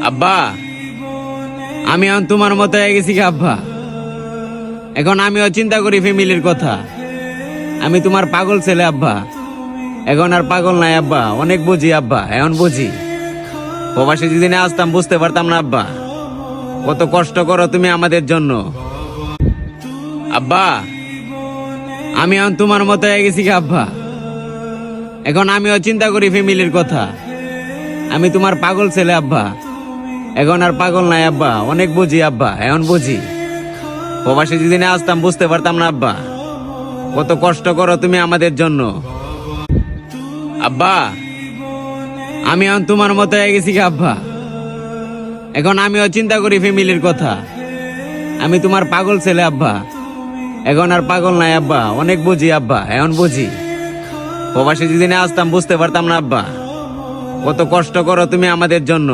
আব্বা, আমি এখন তোমার মতো হয়ে গেছি কি আব্বা? এখন আমিও চিন্তা করি ফ্যামিলির কথা। আমি তোমার পাগল ছেলে আব্বা, এখন আর পাগল নাই আব্বা, অনেক বুঝি আব্বা, এখন বুঝি। প্রবাসী যেদিনে আসতাম বুঝতে পারতাম না আব্বা, কত কষ্ট করো তুমি আমাদের জন্য। আব্বা, আমি এখন তোমার মতো হয়ে গেছি কি আব্বা? এখন আমিও চিন্তা করি ফ্যামিলির কথা। আমি তোমার পাগল ছেলে আব্বা, এখন আর পাগল নাই আব্বা, অনেক বুঝি আব্বা, এখন বুঝি। প্রবাসী যেদিনে আসতাম বুঝতে পারতাম না আব্বা, কত কষ্ট করো তুমি আমাদের জন্য। আব্বা, আমি এখন তোমার মতো হয়ে গেছি কি আব্বা? এখন আমিও চিন্তা করি ফ্যামিলির কথা। আমি তোমার পাগল ছেলে আব্বা, এখন আর পাগল নাই আব্বা, অনেক বুঝি আব্বা, এখন বুঝি। প্রবাসী যেদিনে আসতাম বুঝতে পারতাম না আব্বা, কত কষ্ট করো তুমি আমাদের জন্য।